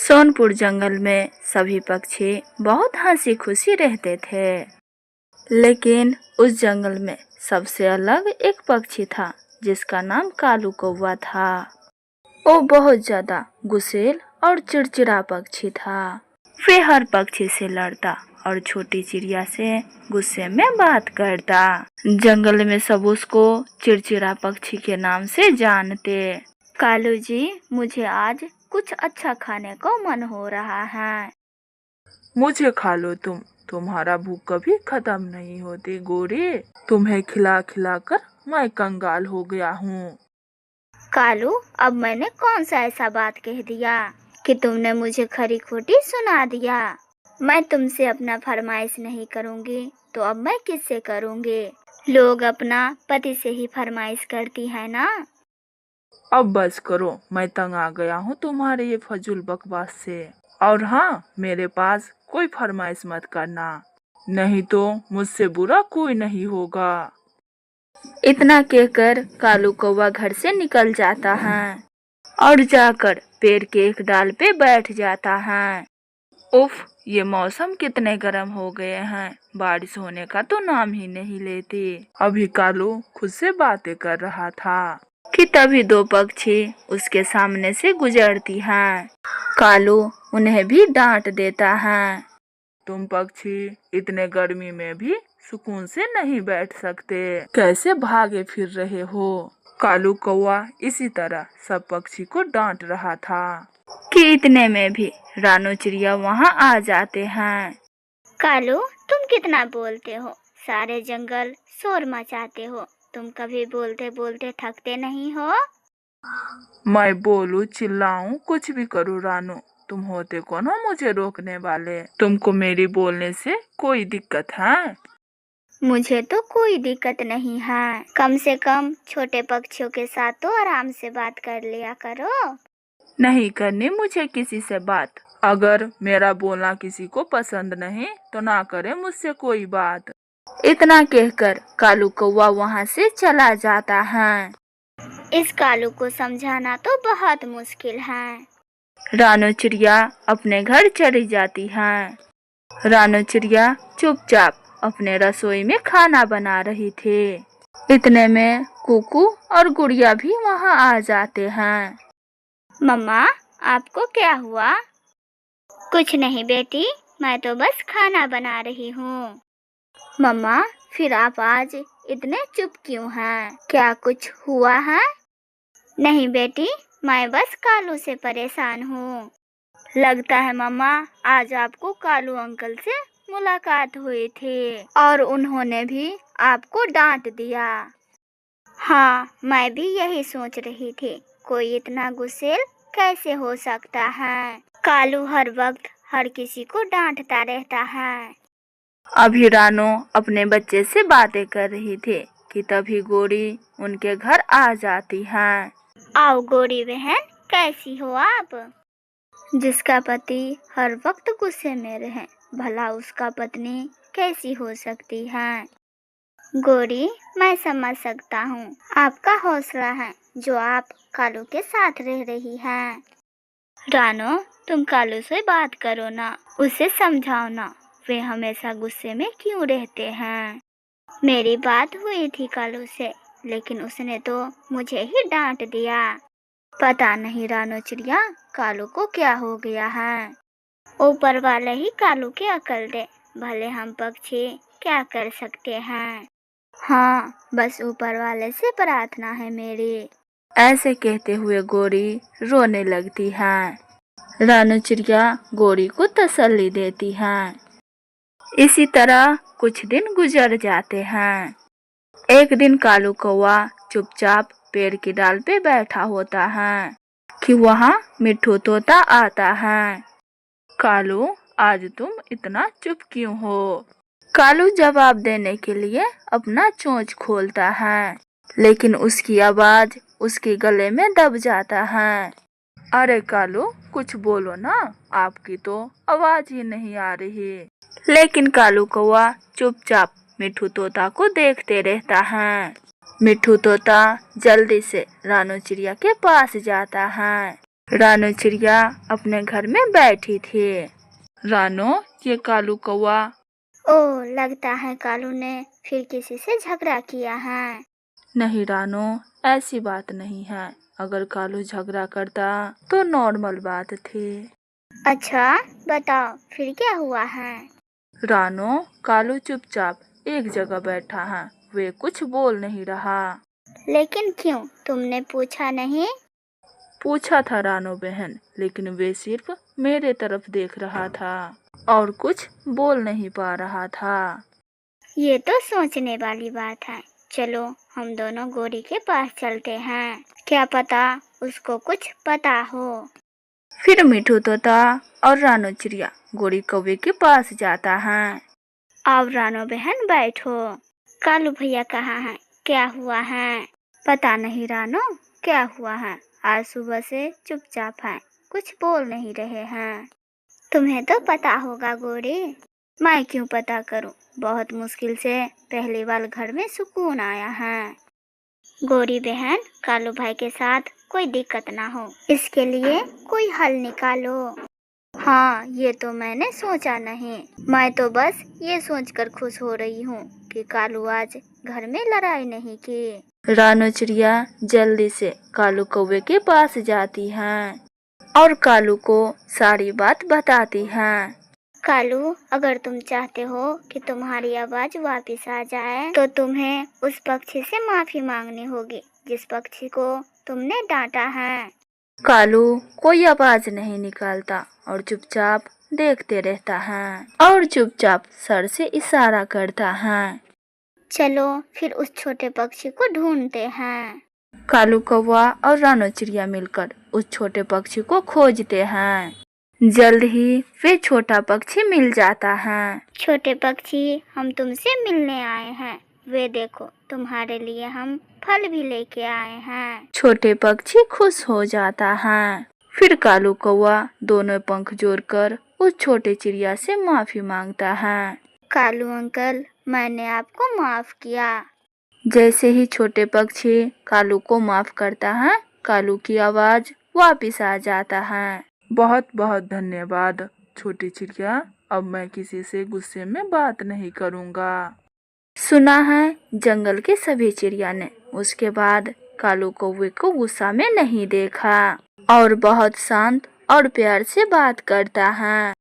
सोनपुर जंगल में सभी पक्षी बहुत हंसी खुशी रहते थे। लेकिन उस जंगल में सबसे अलग एक पक्षी था जिसका नाम कालू कौवा था। वो बहुत ज्यादा गुस्सैल और चिड़चिड़ा पक्षी था। वे हर पक्षी से लड़ता और छोटी चिड़िया से गुस्से में बात करता। जंगल में सब उसको चिड़चिड़ा पक्षी के नाम से जानते। कालू जी, मुझे आज कुछ अच्छा खाने को मन हो रहा है। मुझे खा लो तुम्हारा भूख कभी खत्म नहीं होती गोरी। तुम्हें खिला खिला कर मैं कंगाल हो गया हूँ। कालू, अब मैंने कौन सा ऐसा बात कह दिया कि तुमने मुझे खरी खोटी सुना दिया। मैं तुमसे अपना फरमाइश नहीं करूँगी तो अब मैं किससे करूँगी। लोग अपना पति से ही फरमाइश करती है ना। अब बस करो, मैं तंग आ गया हूँ तुम्हारे ये फजूल बकवास से। और हाँ, मेरे पास कोई फरमाइश मत करना, नहीं तो मुझसे बुरा कोई नहीं होगा। इतना कहकर कालू कौवा घर से निकल जाता है और जाकर पेड़ के एक डाल पे बैठ जाता है। उफ, ये मौसम कितने गर्म हो गए हैं, बारिश होने का तो नाम ही नहीं लेती। अभी कालू खुद से बातें कर रहा था कि तभी दो पक्षी उसके सामने से गुजरती हैं। कालू उन्हें भी डांट देता है। तुम पक्षी इतने गर्मी में भी सुकून से नहीं बैठ सकते, कैसे भागे फिर रहे हो। कालू कौवा इसी तरह सब पक्षी को डांट रहा था कि इतने में भी रानू चिड़िया वहाँ आ जाते हैं। कालू, तुम कितना बोलते हो, सारे जंगल शोर मचाते हो, तुम कभी बोलते बोलते थकते नहीं हो। मैं बोलूं चिल्लाऊं कुछ भी करूं रानू, तुम होते कौन हो मुझे रोकने वाले। तुमको मेरी बोलने से कोई दिक्कत है? मुझे तो कोई दिक्कत नहीं है, कम से कम छोटे पक्षियों के साथ तो आराम से बात कर लिया करो। नहीं करनी मुझे किसी से बात। अगर मेरा बोलना किसी को पसंद नहीं तो ना करे मुझसे कोई बात। इतना कहकर कालू कौवा वहाँ से चला जाता है। इस कालू को समझाना तो बहुत मुश्किल है। रानू चिड़िया अपने घर चली जाती है। रानू चिड़िया चुपचाप अपने रसोई में खाना बना रही थी। इतने में कुकू और गुड़िया भी वहाँ आ जाते हैं। मम्मा, आपको क्या हुआ? कुछ नहीं बेटी, मैं तो बस खाना बना रही हूँ। मम्मा, फिर आप आज इतने चुप क्यों हैं? क्या कुछ हुआ है? नहीं बेटी, मैं बस कालू से परेशान हूँ। लगता है मम्मा, आज आपको कालू अंकल से मुलाकात हुई थी और उन्होंने भी आपको डांट दिया। हाँ, मैं भी यही सोच रही थी, कोई इतना गुस्सैल कैसे हो सकता है। कालू हर वक्त हर किसी को डांटता रहता है। अभी रानू अपने बच्चे से बातें कर रही थी कि तभी गोरी उनके घर आ जाती है। आओ गोरी बहन, कैसी हो आप? जिसका पति हर वक्त गुस्से में रहे, भला उसका पत्नी कैसी हो सकती है। गोरी, मैं समझ सकता हूँ, आपका हौसला है जो आप कालू के साथ रह रही हैं। रानो, तुम कालू से बात करो ना, उसे समझाओ ना, वे हमेशा गुस्से में क्यों रहते हैं। मेरी बात हुई थी कालू से, लेकिन उसने तो मुझे ही डांट दिया। पता नहीं रानो चिड़िया, कालू को क्या हो गया है। ऊपर वाले ही कालू की अकल दे, भले हम पक्षी क्या कर सकते हैं। हाँ, बस ऊपर वाले से प्रार्थना है मेरी। ऐसे कहते हुए गोरी रोने लगती है। रानू चिड़िया गोरी को तसल्ली देती है। इसी तरह कुछ दिन गुजर जाते हैं। एक दिन कालू कौवा चुपचाप पेड़ की डाल पे बैठा होता है कि वहाँ मिट्ठू तोता आता है। कालू, आज तुम इतना चुप क्यों हो? कालू जवाब देने के लिए अपना चोंच खोलता है, लेकिन उसकी आवाज उसके गले में दब जाता है। अरे कालू, कुछ बोलो ना, आपकी तो आवाज ही नहीं आ रही। लेकिन कालू कौवा चुपचाप मिट्ठू तोता को देखते रहता है। मिट्ठू तोता जल्दी से रानू चिड़िया के पास जाता है रानू चिड़िया अपने घर में बैठी थी। रानो, ये कालू कौवा। ओह, लगता है कालू ने फिर किसी से झगड़ा किया है। नहीं रानो, ऐसी बात नहीं है। अगर कालू झगड़ा करता तो नॉर्मल बात थी। अच्छा, बताओ फिर क्या हुआ है। रानो, कालू चुपचाप एक जगह बैठा है, वे कुछ बोल नहीं रहा। लेकिन क्यों, तुमने पूछा नहीं। पूछा था रानो बहन, लेकिन वे सिर्फ मेरे तरफ देख रहा था और कुछ बोल नहीं पा रहा था। ये तो सोचने वाली बात है। चलो हम दोनों गोरी के पास चलते हैं, क्या पता उसको कुछ पता हो। फिर मिठू तोता और रानो चिड़िया गोरी कौवे के पास जाता है। अब रानो बहन बैठो। कालू भैया कहाँ हैं, क्या हुआ है। पता नहीं रानो, क्या हुआ है। आज सुबह से चुपचाप है, कुछ बोल नहीं रहे हैं। तुम्हें तो पता होगा गोरी। मैं क्यों पता करूं, बहुत मुश्किल से पहली बार घर में सुकून आया है। गोरी बहन, कालू भाई के साथ कोई दिक्कत ना हो, इसके लिए कोई हल निकालो। हाँ, ये तो मैंने सोचा नहीं। मैं तो बस ये सोचकर खुश हो रही हूँ कि कालू आज घर में लड़ाई नहीं की। रानो चिड़िया जल्दी से कालू कौवे के पास जाती है और कालू को सारी बात बताती है। कालू, अगर तुम चाहते हो कि तुम्हारी आवाज वापस आ जाए तो तुम्हें उस पक्षी से माफी मांगनी होगी जिस पक्षी को तुमने डांटा है। कालू कोई आवाज नहीं निकालता और चुपचाप देखते रहता है और चुपचाप सर से इशारा करता है। चलो फिर उस छोटे पक्षी को ढूंढते हैं। कालू कौवा और रानो चिड़िया मिलकर उस छोटे पक्षी को खोजते हैं। जल्द ही वे छोटा पक्षी मिल जाता है। छोटे पक्षी, हम तुमसे मिलने आए हैं। वे देखो, तुम्हारे लिए हम फल भी लेके आए हैं। छोटे पक्षी खुश हो जाता है। फिर कालू कौवा दोनों पंख जोड़कर उस छोटे चिड़िया से माफी मांगता है। कालू अंकल, मैंने आपको माफ किया। जैसे ही छोटे पक्षी कालू को माफ करता है, कालू की आवाज वापिस आ जाता है। बहुत बहुत धन्यवाद छोटी चिड़िया। अब मैं किसी से गुस्से में बात नहीं करूँगा। सुना है जंगल के सभी चिड़िया ने उसके बाद कालू कौवे को गुस्सा में नहीं देखा और बहुत शांत और प्यार से बात करता है।